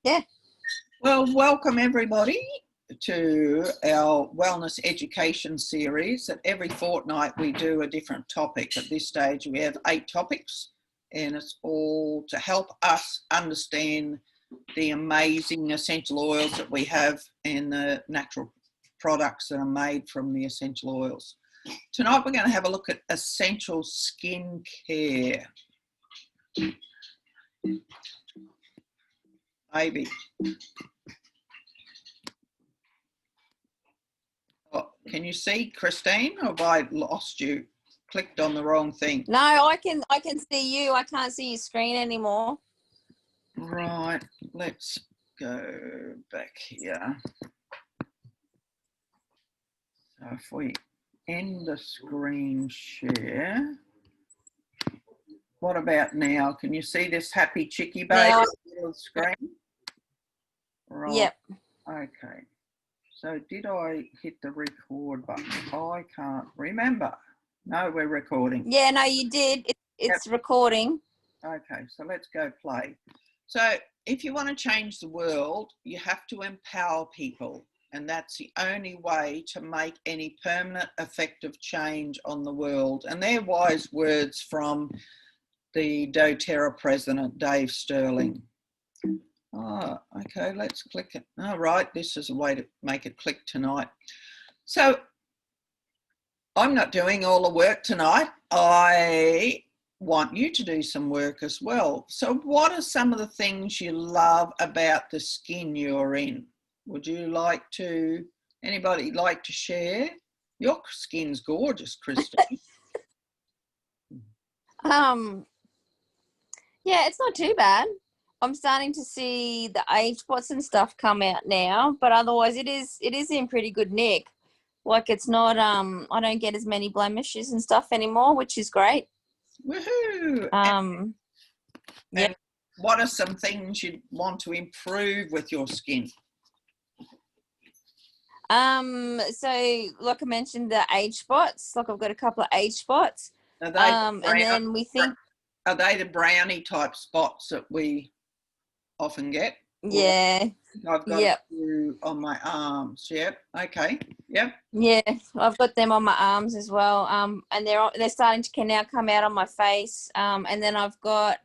Yeah. Well, welcome everybody to our wellness education series. That every fortnight we do a different topic. At this stage we have 8 topics, and it's all to help us understand the amazing essential oils that we have and the natural products that are made from the essential oils. Tonight we're going to have a look at essential skin care. Maybe. Oh, can you see, Christine, or have I lost you? Clicked on the wrong thing. No, I can see you. I can't see your screen anymore. Right, let's go back here. So if we end the screen share, what about now? Can you see this happy chickie baby on the screen? Right. Yep. Okay. So did I hit the record button? I can't remember. No, we're recording. Yeah, no, you did. It's recording. Okay, so let's go play. So if you want to change the world, you have to empower people. And that's the only way to make any permanent, effective change on the world. And they're wise words from the doTERRA president, Dave Sterling. Oh, okay, let's click it. All right, this is a way to make it click tonight. So I'm not doing all the work tonight. I want you to do some work as well. So what are some of the things you love about the skin you're in? Would you like to, anybody like to share? Your skin's gorgeous, Christine. Yeah, it's not too bad. I'm starting to see the age spots and stuff come out now, but otherwise it is in pretty good nick. Like it's not I don't get as many blemishes and stuff anymore, which is great. Woohoo! Yeah. And what are some things you'd want to improve with your skin? So like I mentioned, the age spots. Like I've got a couple of age spots. Are they and then we think, are they the brownie type spots that we often get? Yeah. I've got a few on my arms. Yep. Okay. Yep. Yeah, I've got them on my arms as well. And they're starting to now come out on my face. And then I've got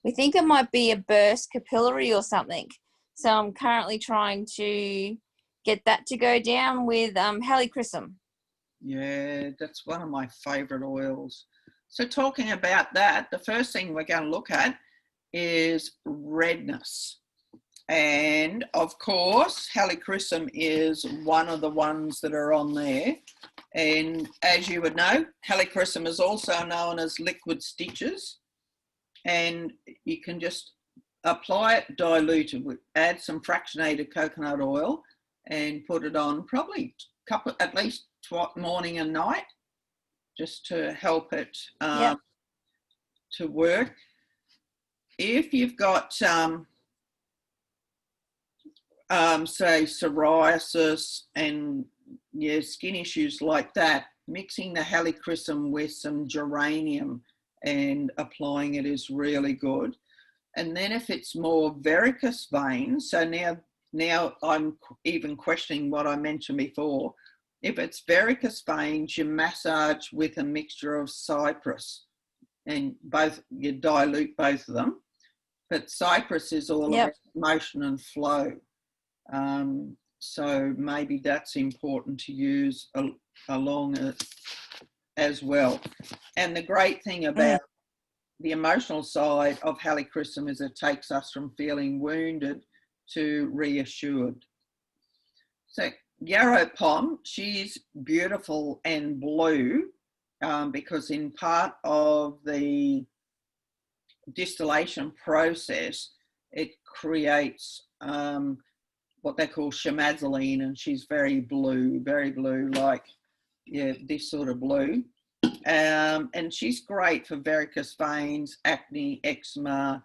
we think it might be a burst capillary or something. So I'm currently trying to get that to go down with helichrysum. Yeah, that's one of my favorite oils. So talking about that, the first thing we're going to look at is redness. And of course, helichrysum is one of the ones that are on there. And as you would know, helichrysum is also known as liquid stitches. And you can just apply it diluted, add some fractionated coconut oil and put it on probably at least morning and night, just to help it to work. If you've got say psoriasis and skin issues like that, mixing the helichrysum with some geranium and applying it is really good. And then if it's more varicose veins, so now I'm even questioning what I mentioned before. If it's varicose veins, you massage with a mixture of cypress, and you dilute both of them. But cypress is all about motion and flow. So maybe that's important to use along as well. And the great thing about the emotional side of helichrysum is it takes us from feeling wounded to reassured. So yarrow pom, she's beautiful and blue because in part of the distillation process, it creates what they call chamazoline, and she's very blue, like this sort of blue. And she's great for varicose veins, acne, eczema,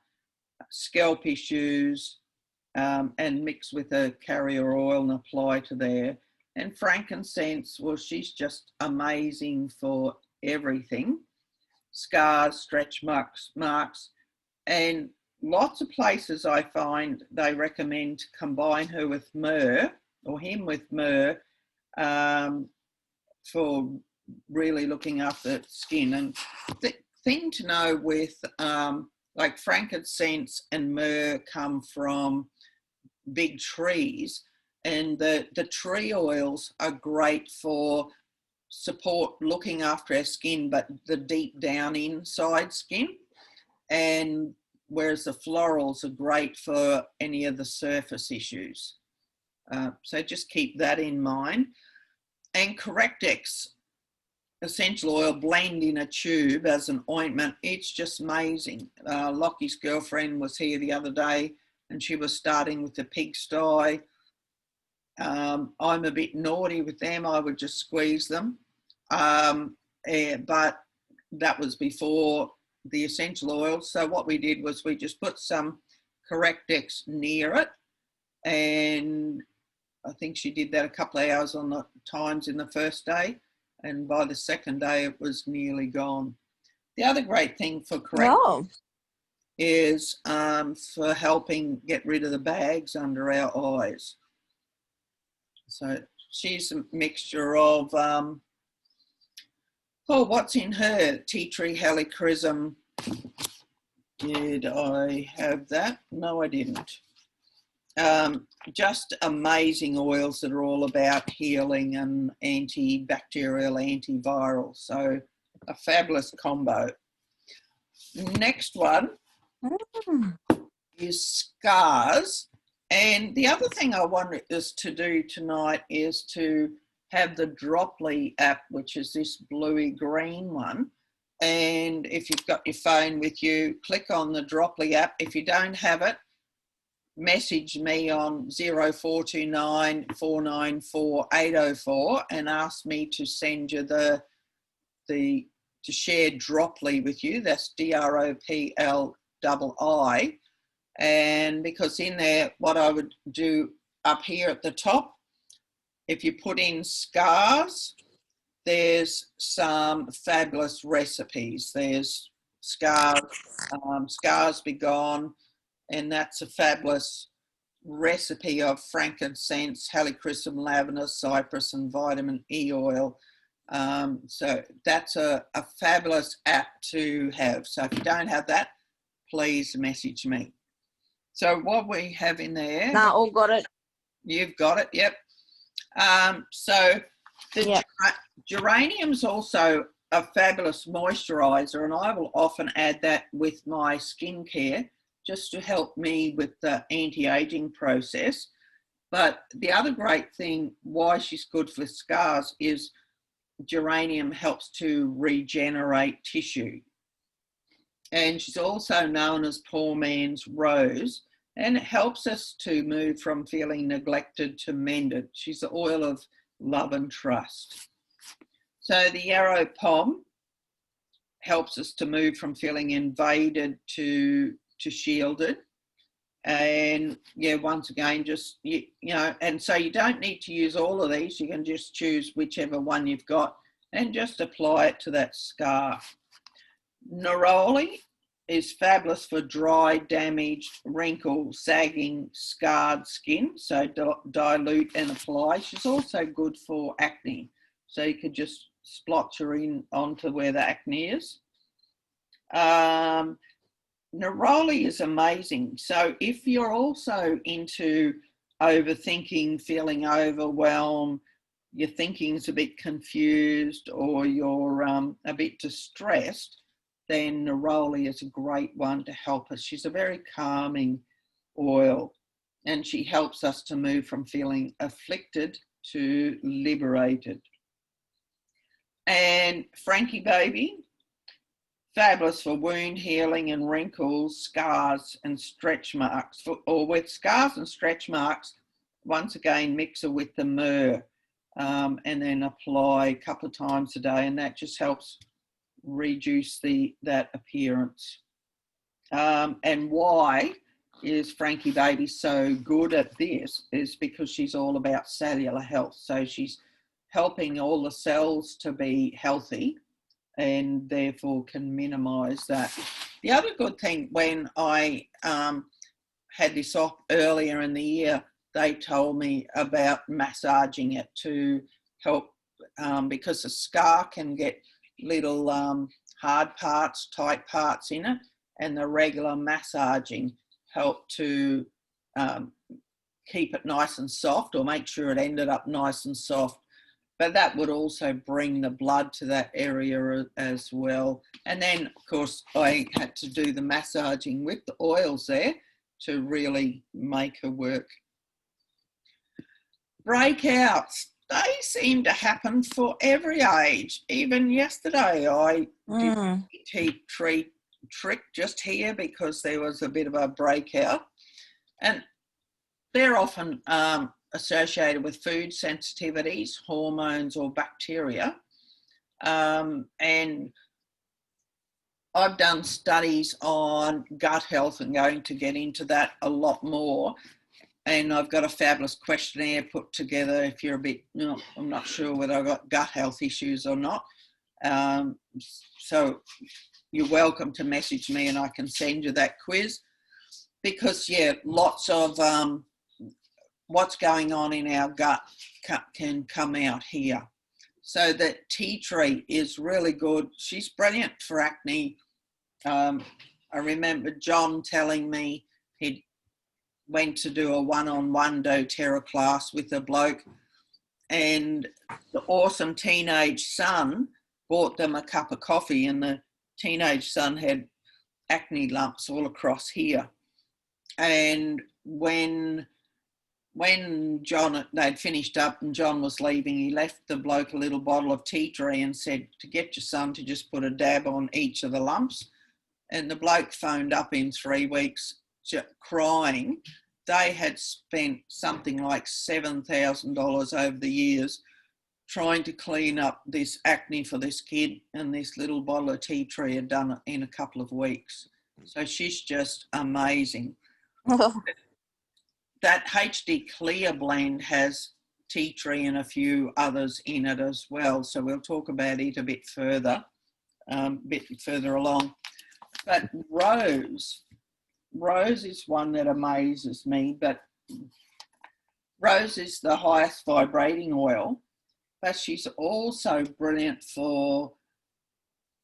scalp issues, and mix with a carrier oil and apply to there. And frankincense, well, she's just amazing for everything. Scars, stretch marks. And lots of places I find they recommend to combine her with myrrh, or him with myrrh, for really looking after skin. And the thing to know with like frankincense and myrrh come from big trees, and the tree oils are great for support looking after our skin, but the deep down inside skin. And whereas the florals are great for any of the surface issues. So just keep that in mind. And Correctex essential oil blend in a tube as an ointment. It's just amazing. Lockie's girlfriend was here the other day and she was starting with the pigsty. I'm a bit naughty with them. I would just squeeze them. But that was before the essential oils. So what we did was we just put some Correctex near it, and I think she did that a couple of hours on the times in the first day, and by the second day it was nearly gone. The other great thing for Correctex is for helping get rid of the bags under our eyes. So she's a mixture of what's in her? Tea tree helichrysum. Did I have that? No, I didn't. Just amazing oils that are all about healing and antibacterial, antiviral. So a fabulous combo. Next one is scars. And the other thing I want us to do tonight is to have the Dropley app, which is this bluey green one. And if you've got your phone with you, click on the Dropley app. If you don't have it, message me on 0429 494 804 and ask me to send you to share Dropley with you. That's DROPLI. And because in there, what I would do up here at the top, if you put in scars, there's some fabulous recipes. There's scars, scars be gone, and that's a fabulous recipe of frankincense, helichrysum, lavender, cypress, and vitamin E oil. So that's a fabulous app to have. So if you don't have that, please message me. So what we have in there... No, all got it. You've got it, yep. So the geranium's also a fabulous moisturiser, and I will often add that with my skincare just to help me with the anti-aging process. But the other great thing why she's good for scars is geranium helps to regenerate tissue. And she's also known as poor man's rose, and it helps us to move from feeling neglected to mended. She's the oil of love and trust. So the yarrow pom helps us to move from feeling invaded to shielded. And yeah, once again, just, you know, and so you don't need to use all of these. You can just choose whichever one you've got and just apply it to that scar. Neroli is fabulous for dry, damaged, wrinkled, sagging, scarred skin. So dilute and apply. She's also good for acne. So you could just splotch her in onto where the acne is. Neroli is amazing. So if you're also into overthinking, feeling overwhelmed, your thinking's a bit confused, or you're a bit distressed, then neroli is a great one to help us. She's a very calming oil, and she helps us to move from feeling afflicted to liberated. And Frankie Baby, fabulous for wound healing and wrinkles, scars and stretch marks. Or with scars and stretch marks, once again, mix her with the myrrh and then apply a couple of times a day, and that just helps reduce that appearance. And why is Frankie Baby so good at this is because she's all about cellular health. So she's helping all the cells to be healthy, and therefore can minimise that The other good thing, when I had this op earlier in the year, they told me about massaging it to help, because the scar can get little hard parts, tight parts in it, and the regular massaging helped to keep it nice and soft, or make sure it ended up nice and soft. But that would also bring the blood to that area as well. And then, of course, I had to do the massaging with the oils there to really make her work. Breakouts, they seem to happen for every age. Even yesterday, I did a tea tree trick just here because there was a bit of a breakout. And they're often associated with food sensitivities, hormones, or bacteria. And I've done studies on gut health and going to get into that a lot more. And I've got a fabulous questionnaire put together if you're a bit, I'm not sure whether I've got gut health issues or not. So you're welcome to message me and I can send you that quiz. Because, yeah, lots of what's going on in our gut can come out here. So that tea tree is really good. She's brilliant for acne. I remember John telling me he went to do a one-on-one doTERRA class with a bloke, and the awesome teenage son bought them a cup of coffee, and the teenage son had acne lumps all across here. And when John, they'd finished up and John was leaving, he left the bloke a little bottle of tea tree and said to get your son to just put a dab on each of the lumps. And the bloke phoned up in 3 weeks crying. They had spent something like $7,000 over the years trying to clean up this acne for this kid, and this little bottle of tea tree had done it in a couple of weeks. So she's just amazing. That HD Clear blend has tea tree and a few others in it as well. So we'll talk about it a bit further along. But Rose is one that amazes me. But Rose is the highest vibrating oil, but she's also brilliant for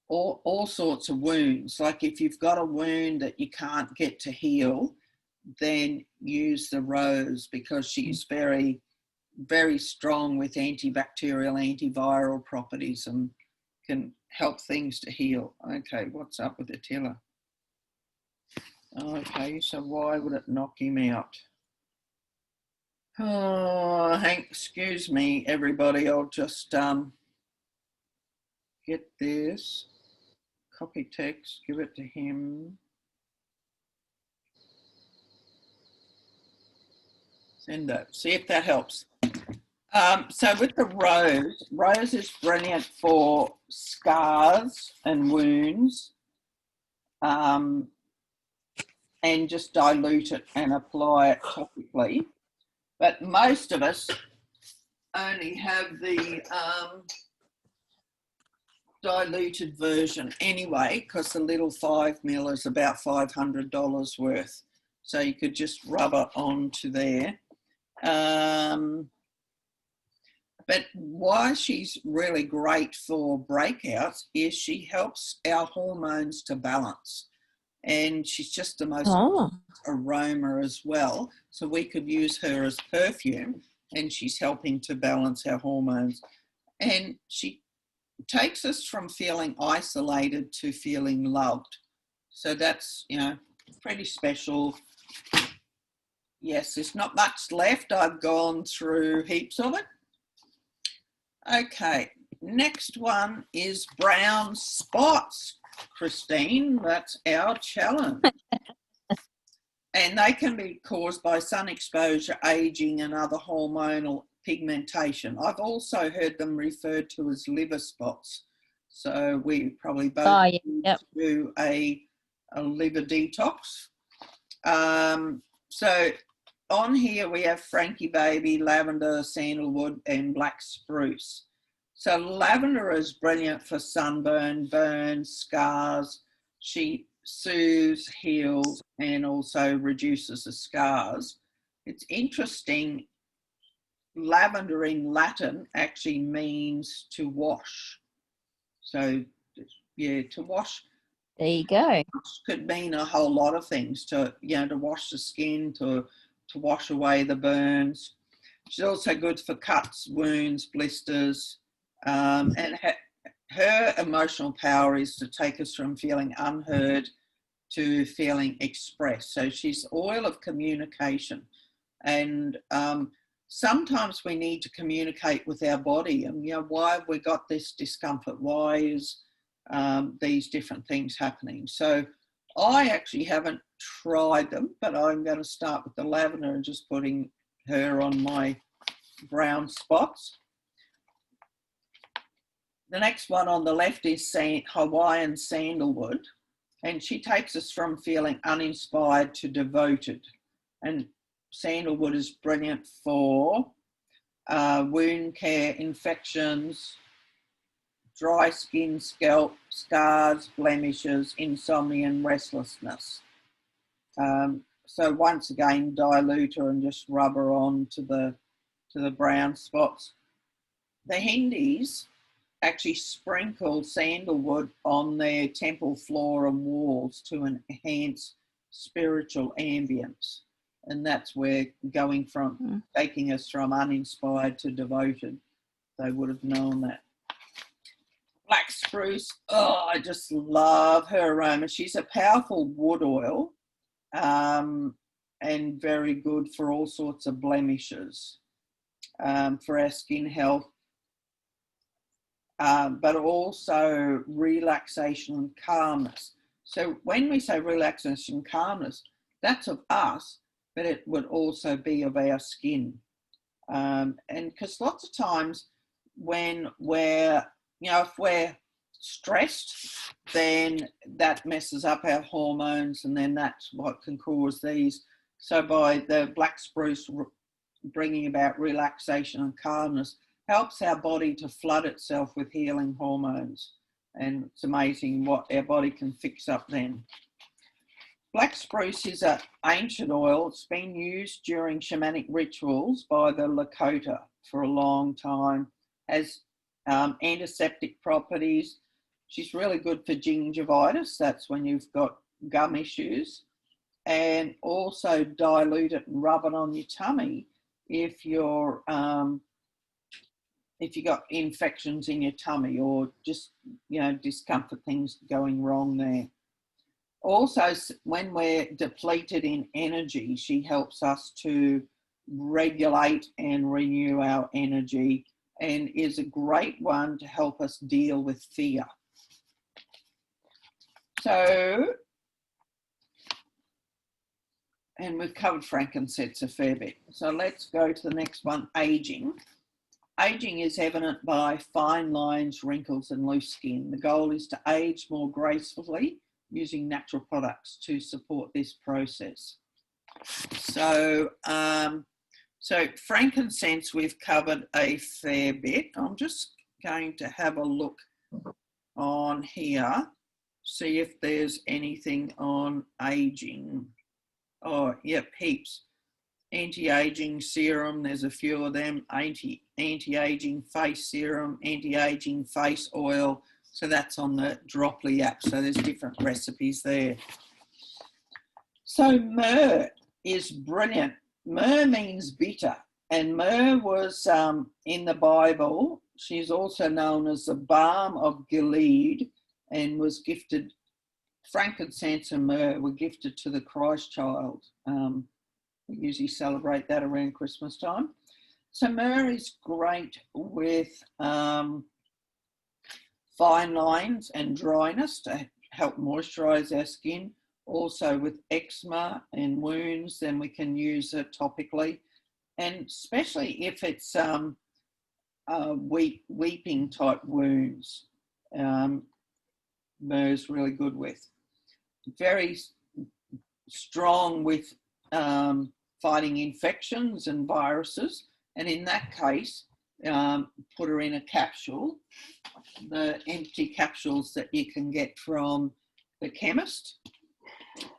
all sorts of wounds. Like if you've got a wound that you can't get to heal, then use the Rose, because she's very, very strong with antibacterial, antiviral properties and can help things to heal. Okay, what's up with Attila? Okay, so why would it knock him out? Oh, Hank, excuse me, everybody. I'll just get this. Copy text, give it to him. Send that, see if that helps. So with the Rose is brilliant for scars and wounds, and just dilute it and apply it topically. But most of us only have the diluted version anyway, because the little 5 ml is about $500 worth. So you could just rub it onto there. But why she's really great for breakouts is she helps our hormones to balance. And she's just the most aroma as well. So we could use her as perfume, and she's helping to balance our hormones. And she takes us from feeling isolated to feeling loved. So that's, pretty special. Yes, there's not much left. I've gone through heaps of it. Okay, next one is brown spots, Christine. That's our challenge. And they can be caused by sun exposure, aging, and other hormonal pigmentation. I've also heard them referred to as liver spots. So we probably both need to do a liver detox. So on here we have Frankie Baby, lavender, sandalwood, and black spruce. So lavender is brilliant for sunburn, burns, scars. She soothes, heals, and also reduces the scars. It's interesting, lavender in Latin actually means to wash. So, yeah, to wash. There you go. Could mean a whole lot of things. To to wash the skin, to wash away the burns. She's also good for cuts, wounds, blisters, and her emotional power is to take us from feeling unheard to feeling expressed. So she's oil of communication, and sometimes we need to communicate with our body, and why have we got this discomfort? Why is these different things happening? So I actually haven't tried them, but I'm going to start with the lavender and just putting her on my brown spots. The next one on the left is Hawaiian sandalwood, and she takes us from feeling uninspired to devoted. And sandalwood is brilliant for wound care, infections, dry skin, scalp, scars, blemishes, insomnia and restlessness. So once again, dilute her and just rub her on to the brown spots. The Hindis actually sprinkle sandalwood on their temple floor and walls to enhance spiritual ambience. And that's where going from taking us from uninspired to devoted, they would have known that. Black spruce, oh, I just love her aroma. She's a powerful wood oil, and very good for all sorts of blemishes, for our skin health, but also relaxation and calmness. So when we say relaxation and calmness, that's of us, but it would also be of our skin. And because lots of times when we're, if we're stressed, then that messes up our hormones, and then that's what can cause these. So by the black spruce bringing about relaxation and calmness, helps our body to flood itself with healing hormones. And it's amazing what our body can fix up then. Black spruce is an ancient oil. It's been used during shamanic rituals by the Lakota for a long time. Has antiseptic properties. She's really good for gingivitis. That's when you've got gum issues. And also dilute it and rub it on your tummy if you're if you got infections in your tummy, or just discomfort, things going wrong there. Also, when we're depleted in energy, she helps us to regulate and renew our energy, and is a great one to help us deal with fear. So, and we've covered frankincense a fair bit. So let's go to the next one, aging. Aging is evident by fine lines, wrinkles and loose skin. The goal is to age more gracefully using natural products to support this process. So, so frankincense we've covered a fair bit. I'm just going to have a look on here, see if there's anything on aging. Oh, yep, heaps. Anti-aging serum, there's a few of them. Anti-aging face serum, anti-aging face oil. So that's on the Droply app. So there's different recipes there. So myrrh is brilliant. Myrrh means bitter, and myrrh was in the Bible. She's also known as the balm of Gilead, and was gifted. Frankincense and myrrh were gifted to the Christ child. We usually celebrate that around Christmas time. So myrrh is great with fine lines and dryness to help moisturize our skin. Also with eczema and wounds, then we can use it topically. And especially if it's weeping type wounds, myrrh is really good with. Very strong with fighting infections and viruses, and in that case put her in a capsule, the empty capsules that you can get from the chemist,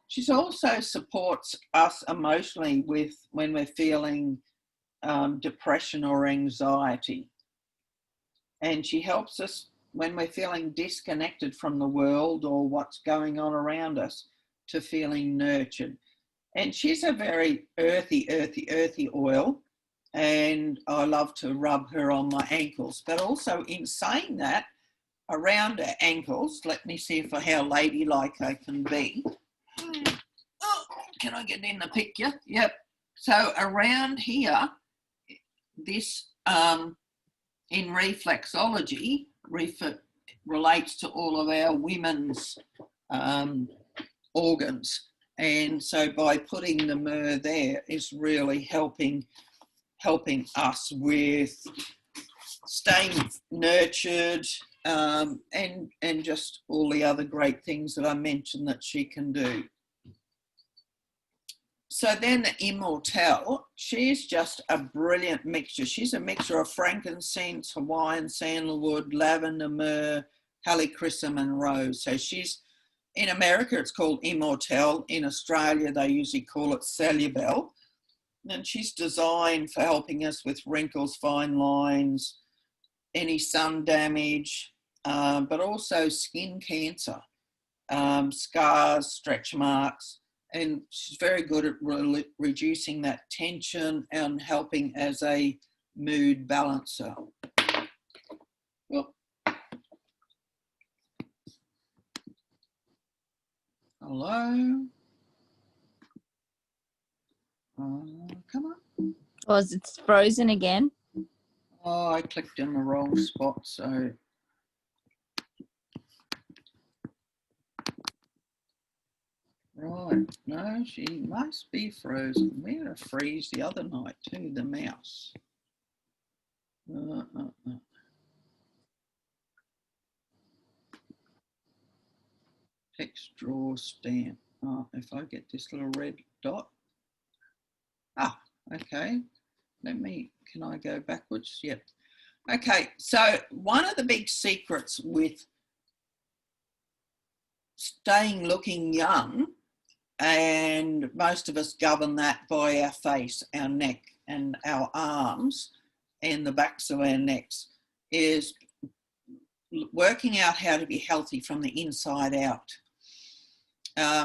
She also supports us emotionally with when we're feeling depression or anxiety. And she helps us when we're feeling disconnected from the world or what's going on around us to feeling nurtured. And she's a very earthy oil. And I love to rub her on my ankles. But also in saying that, around her ankles, let me see how ladylike I can be. Oh, can I get in the picture? Yep. So around here, this in reflexology relates to all of our women's organs. And so by putting the myrrh there is really helping us with staying nurtured, and just all the other great things that I mentioned that she can do. So then the Immortelle, she's just a brilliant mixture. She's a mixture of frankincense, Hawaiian sandalwood, lavender, myrrh, helichrysum and rose. So she's, in America it's called Immortelle. In Australia they usually call it Celubel. And she's designed for helping us with wrinkles, fine lines, any sun damage, but also skin cancer, scars, stretch marks. And she's very good at reducing that tension and helping as a mood balancer. Well, hello. Come on. Oh, it's frozen again. Oh, I clicked in the wrong spot, so. Right, no, she must be frozen. We had a freeze the other night too, the mouse. Text draw stamp. Oh, if I get this little red dot. Ah, okay. Can I go backwards? Yep. Okay, so one of the big secrets with staying looking young, and most of us govern that by our face, our neck and our arms and the backs of our necks, is working out how to be healthy from the inside out.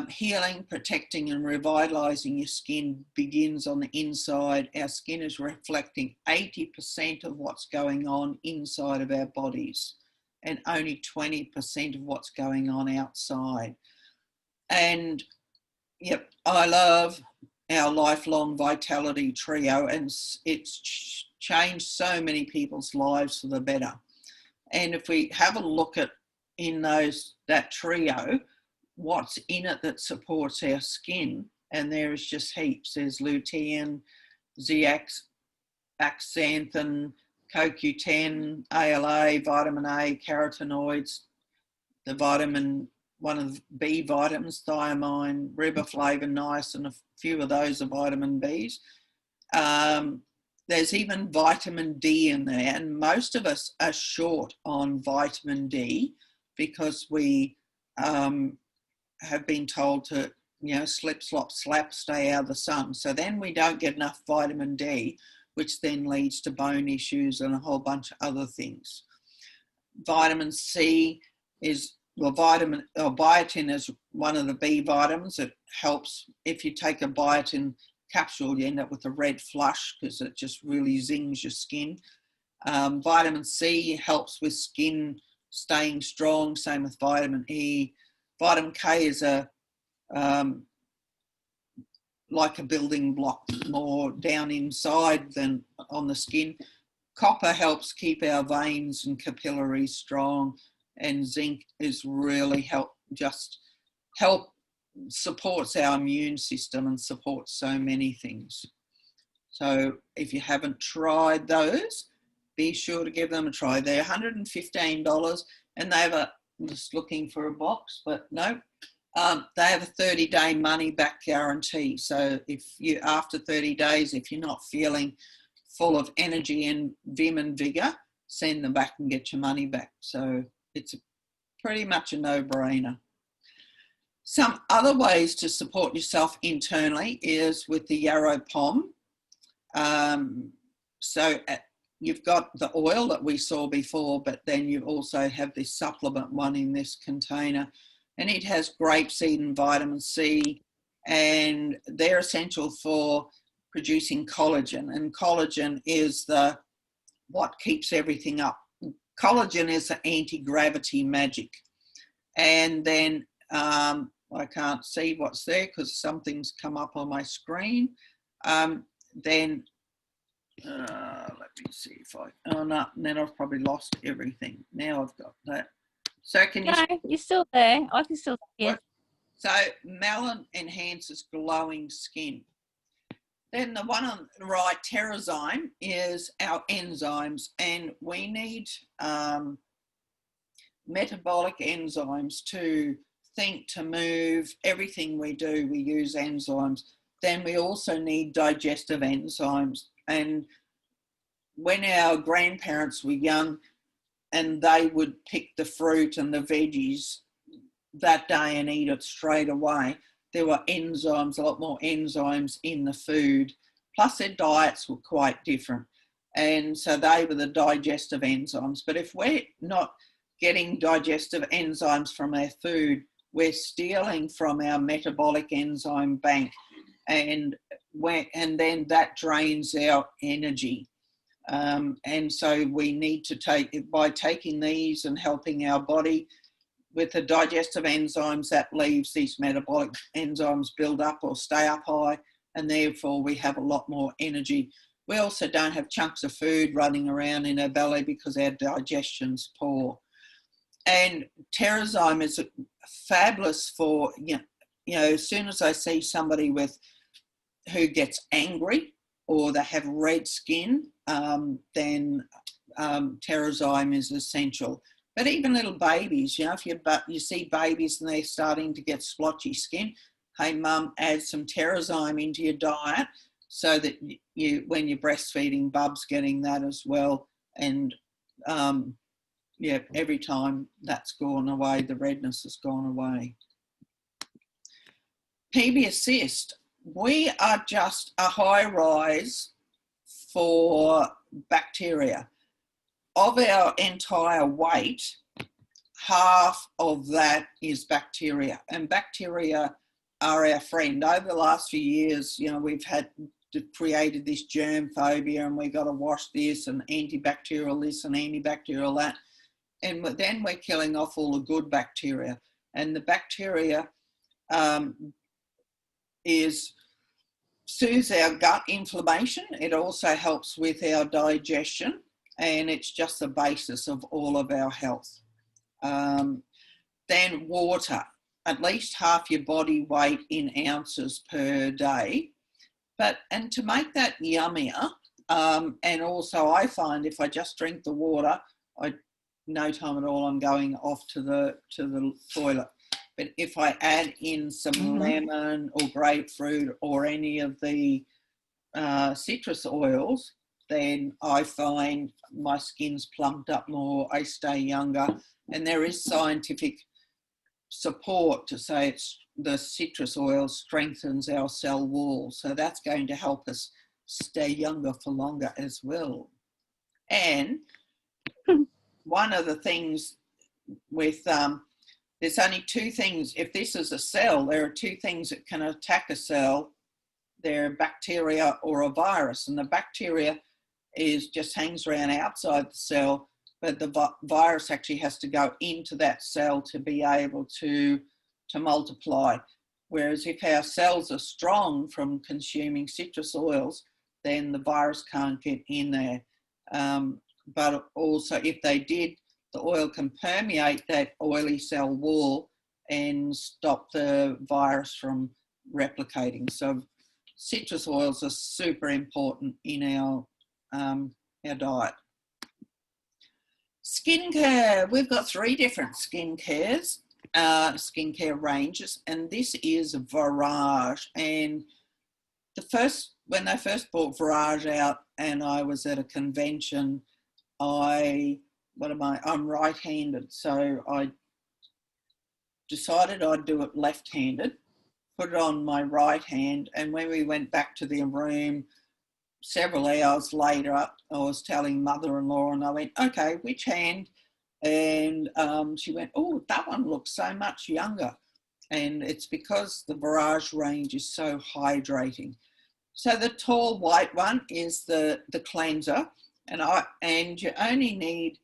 Healing, protecting and revitalising your skin begins on the inside. Our skin is reflecting 80% of what's going on inside of our bodies and only 20% of what's going on outside. And yep, I love our lifelong vitality trio, and it's changed so many people's lives for the better. And if we have a look at in that trio, what's in it that supports our skin, and there is just heaps. There's lutein, zeaxanthin, CoQ10, ALA, vitamin A, carotenoids, one of the B vitamins, thiamine, riboflavin, niacin, a few of those are vitamin Bs. There's even vitamin D in there, and most of us are short on vitamin D because we have been told to, slip, slop, slap, stay out of the sun. So then we don't get enough vitamin D, which then leads to bone issues and a whole bunch of other things. Vitamin C is, biotin is one of the B vitamins. It helps if you take a biotin capsule, you end up with a red flush because it just really zings your skin. Vitamin C helps with skin staying strong, same with vitamin E. Vitamin K is like a building block, more down inside than on the skin. Copper helps keep our veins and capillaries strong, and zinc is really supports our immune system and supports so many things. So if you haven't tried those, be sure to give them a try. They're $115, and they have I'm just looking for a box, but no, they have a 30-day money-back guarantee. So if you, after 30 days, if you're not feeling full of energy and vim and vigor, send them back and get your money back. So it's pretty much a no-brainer. Some other ways to support yourself internally is with the yarrow pom. You've got the oil that we saw before, but then you also have this supplement one in this container, and it has grapeseed and vitamin C, and they're essential for producing collagen, and collagen is what keeps everything up. Collagen is the anti-gravity magic. And then I can't see what's there because something's come up on my screen. Then let me see if oh no, then I've probably lost everything. Now I've got that. So can you? No, you're still there. I can still see you. So melon enhances glowing skin. Then the one on the right, Terrazyme, is our enzymes, and we need metabolic enzymes to think, to move. Everything we do, we use enzymes. Then we also need digestive enzymes. And when our grandparents were young and they would pick the fruit and the veggies that day and eat it straight away, there were enzymes, a lot more enzymes in the food. Plus their diets were quite different. And so they were the digestive enzymes. But if we're not getting digestive enzymes from our food, we're stealing from our metabolic enzyme bank. And then that drains our energy. And so we need to by taking these and helping our body with the digestive enzymes, that leaves these metabolic enzymes build up or stay up high, and therefore we have a lot more energy. We also don't have chunks of food running around in our belly because our digestion's poor. And Terrazyme is fabulous for, as soon as I see somebody who gets angry or they have red skin, then Terrazyme is essential. But even little babies, if you see babies and they're starting to get splotchy skin, hey mum, add some Terrazyme into your diet so that when you're breastfeeding, bub's getting that as well. And every time that's gone away, the redness has gone away. PB Assist, we are just a high rise for bacteria. Of our entire weight, half of that is bacteria, and bacteria are our friend. Over the last few years, we've created this germ phobia, and we got to wash this and antibacterial this and antibacterial that, and then we're killing off all the good bacteria. And the bacteria soothes our gut inflammation. It also helps with our digestion. And it's just the basis of all of our health. Then water, at least half your body weight in ounces per day. And to make that yummier, and also I find if I just drink the water, no time at all I'm going off to the toilet. But if I add in some lemon or grapefruit or any of the citrus oils, then I find my skin's plumped up more, I stay younger, and there is scientific support to say the citrus oil strengthens our cell wall, so that's going to help us stay younger for longer as well. And one of the things with, there's only two things, if this is a cell, there are two things that can attack a cell. They're bacteria or a virus, and the bacteria just hangs around outside the cell, but the virus actually has to go into that cell to be able to multiply. Whereas if our cells are strong from consuming citrus oils, then the virus can't get in there. But also if they did, the oil can permeate that oily cell wall and stop the virus from replicating. So citrus oils are super important in our diet. Skincare, we've got 3 different skincare ranges, and this is Varage. And when they first brought Varage out, and I was at a convention, I'm right-handed, so I decided I'd do it left-handed, put it on my right hand, and when we went back to the room several hours later, I was telling mother-in-law, and I went, okay, which hand? And she went, oh, that one looks so much younger. And it's because the Varage range is so hydrating. So the tall white one is the cleanser, and you only need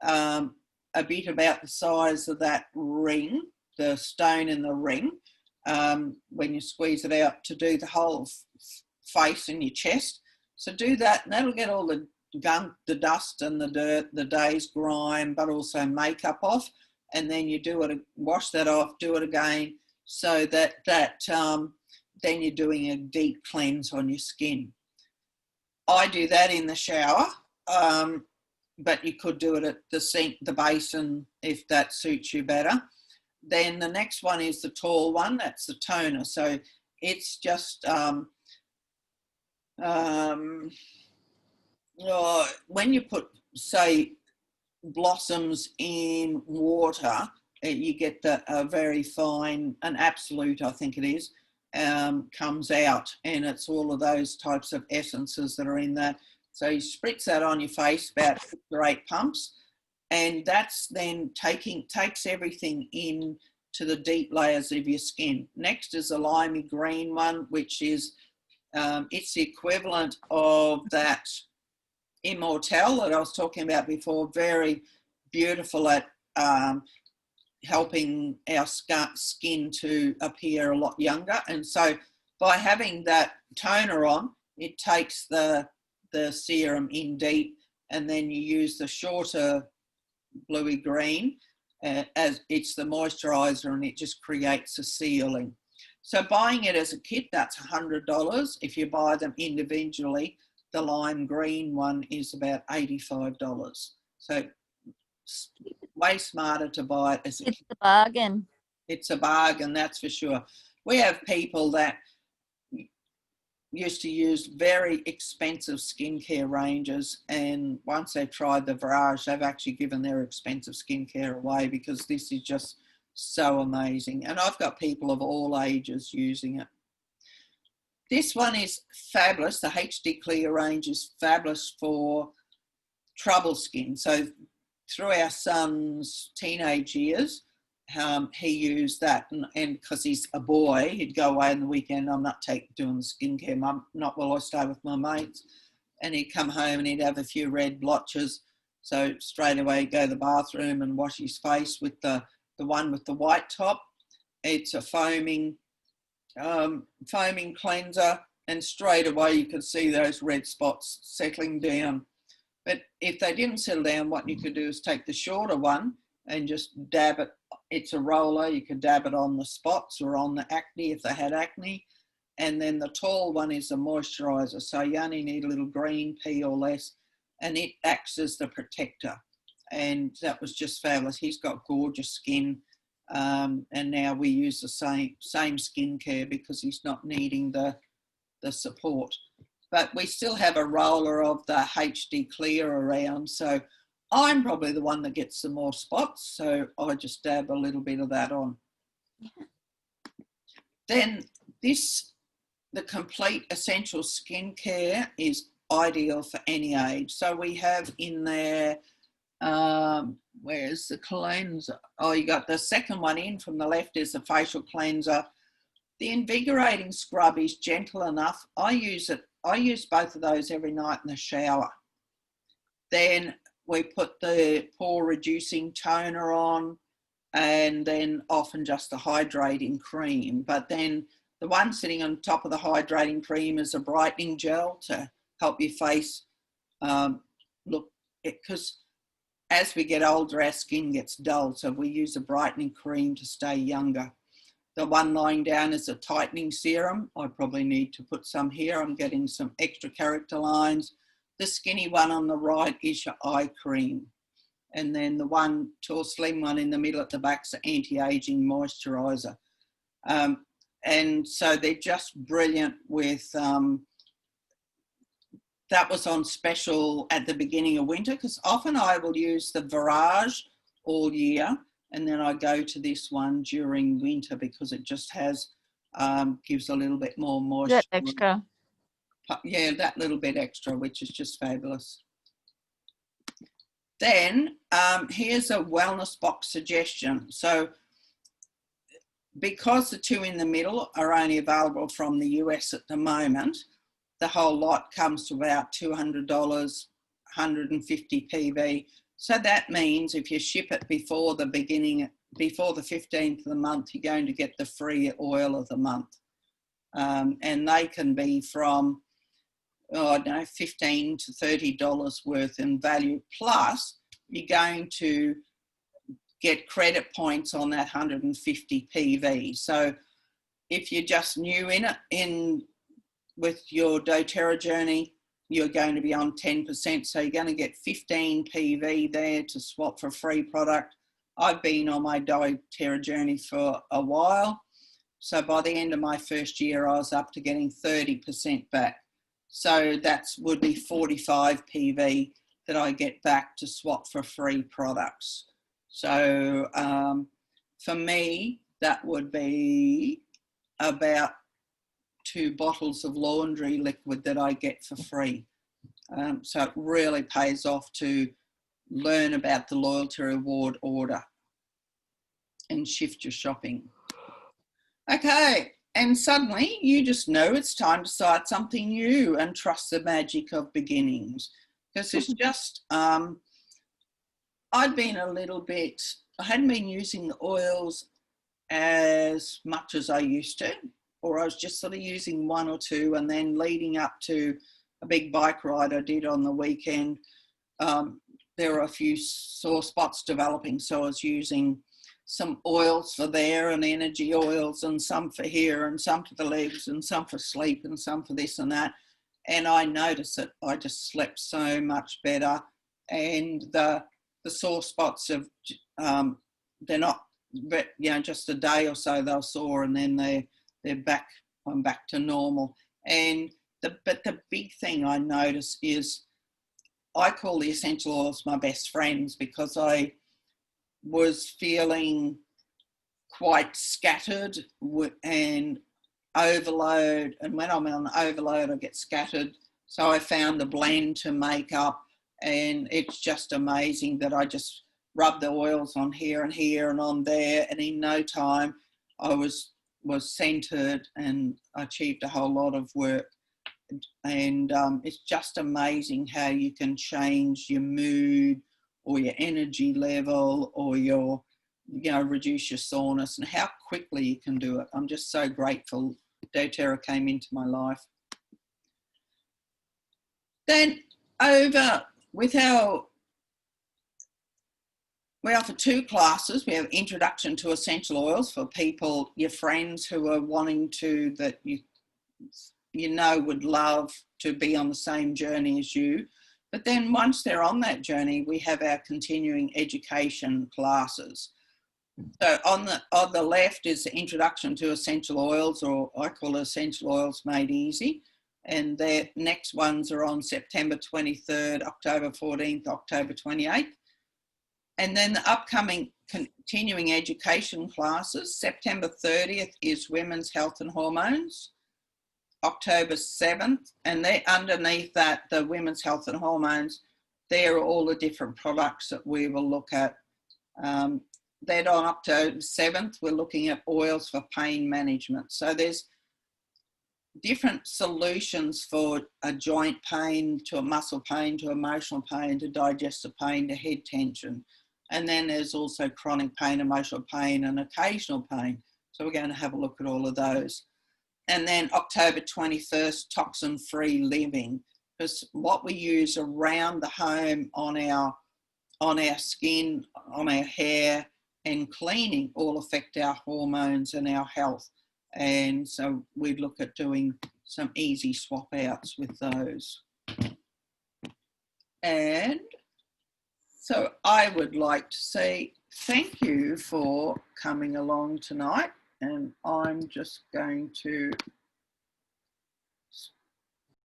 a bit about the size of that ring, the stone in the ring, when you squeeze it out, to do the whole face and your chest. So do that, and that'll get all the gunk, the dust and the dirt, the day's grime, but also makeup off. And then you do it, wash that off, do it again, so that then you're doing a deep cleanse on your skin. I do that in the shower, but you could do it at the sink, the basin, if that suits you better. Then the next one is the tall one, that's the toner. So it's just when you put, say, blossoms in water, you get a very fine, an absolute, I think it is, comes out, and it's all of those types of essences that are in that. So you spritz that on your face, about 6 or 8 pumps, and that's then takes everything in to the deep layers of your skin. Next is a limey green one, which is it's the equivalent of that Immortelle that I was talking about before. Very beautiful at helping our skin to appear a lot younger. And so by having that toner on, it takes the serum in deep, and then you use the shorter bluey green as it's the moisturizer, and it just creates a sealing. So buying it as a kit, that's $100. If you buy them individually, the lime green one is about $85. So way smarter to buy it as a kit. It's a bargain. It's a bargain, that's for sure. We have people that used to use very expensive skincare ranges, and once they've tried the Varage, they've actually given their expensive skincare away, because this is just so amazing. And I've got people of all ages using it. This one is fabulous. The HD Clear range is fabulous for trouble skin. So through our son's teenage years, he used that, and because he's a boy, he'd go away on the weekend. I'm not doing the skincare, not while I stay with my mates. And he'd come home and he'd have a few red blotches. So straight away he'd go to the bathroom and wash his face with the one with the white top. It's a foaming cleanser, and straight away you could see those red spots settling down. But if they didn't settle down, what you could do is take the shorter one and just dab it. It's a roller. You could dab it on the spots or on the acne if they had acne. And then the tall one is a moisturizer. So you only need a little green pea or less, and it acts as the protector. And that was just fabulous. He's got gorgeous skin. And now we use the same skincare because he's not needing the support. But we still have a roller of the HD Clear around. So I'm probably the one that gets some more spots. So I just dab a little bit of that on. Yeah. Then the complete essential skincare is ideal for any age. So we have in there, where's the cleanser? Oh, you got the second one in from the left is the facial cleanser. The invigorating scrub is gentle enough. I use both of those every night in the shower. Then we put the pore reducing toner on, and then often just the hydrating cream. But then the one sitting on top of the hydrating cream is a brightening gel to help your face look, because as we get older, our skin gets dull. So we use a brightening cream to stay younger. The one lying down is a tightening serum. I probably need to put some here. I'm getting some extra character lines. The skinny one on the right is your eye cream. And then the one tall slim one in the middle at the back is the anti-aging moisturizer. And so they're just brilliant with, that was on special at the beginning of winter, because often I will use the Varage all year, And then I go to this one during winter because it just has, gives a little bit more moisture. That extra. Yeah, that little bit extra, which is just fabulous. Then here's a wellness box suggestion. So because the two in the middle are only available from the US at the moment, the whole lot comes to about $200, 150 PV. So that means if you ship it before the 15th of the month, you're going to get the free oil of the month. And they can be from, I don't know, $15 to $30 worth in value. Plus, you're going to get credit points on that 150 PV. So if you're just new in it, with your doTERRA journey, you're going to be on 10%. So you're going to get 15 PV there to swap for free product. I've been on my doTERRA journey for a while. So by the end of my first year, I was up to getting 30% back. So that would be 45 PV that I get back to swap for free products. So for me, that would be about 2 bottles of laundry liquid that I get for free. So it really pays off to learn about the loyalty reward order and shift your shopping. Okay, and suddenly you just know it's time to start something new and trust the magic of beginnings. Because it's just, I'd been a little bit, I hadn't been using the oils as much as I used to, or I was just sort of using 1 or 2, and then leading up to a big bike ride I did on the weekend, there were a few sore spots developing, so I was using some oils for there and energy oils, and some for here and some for the legs and some for sleep and some for this and that. And I noticed that I just slept so much better, and the sore spots have, they're not, but you know, just a day or so they're sore, and then they're back, I'm back to normal. And but the big thing I notice is I call the essential oils my best friends, because I was feeling quite scattered and overload, and when I'm on overload I get scattered. So I found a blend to make up, and it's just amazing that I just rub the oils on here and here and on there, and in no time I was centered and achieved a whole lot of work. And it's just amazing how you can change your mood or your energy level, or your, you know, reduce your soreness, and how quickly you can do it. I'm just so grateful doTERRA came into my life. Then over with we offer 2 classes. We have Introduction to Essential Oils for people, your friends who are wanting to, that you know would love to be on the same journey as you. But then once they're on that journey, we have our continuing education classes. So on the left is the Introduction to Essential Oils, or I call it Essential Oils Made Easy. And their next ones are on September 23rd, October 14th, October 28th. And then the upcoming continuing education classes, September 30th is Women's Health and Hormones, October 7th, and they're underneath that, the Women's Health and Hormones, they're all the different products that we will look at. Then on October 7th, we're looking at oils for pain management. So there's different solutions for a joint pain, to a muscle pain, to emotional pain, to digestive pain, to head tension. And then there's also chronic pain, emotional pain, and occasional pain. So we're going to have a look at all of those. And then October 21st, toxin-free living, because what we use around the home on our skin, on our hair, and cleaning all affect our hormones and our health. And so we'd look at doing some easy swap outs with those. And so I would like to say thank you for coming along tonight. And I'm just going to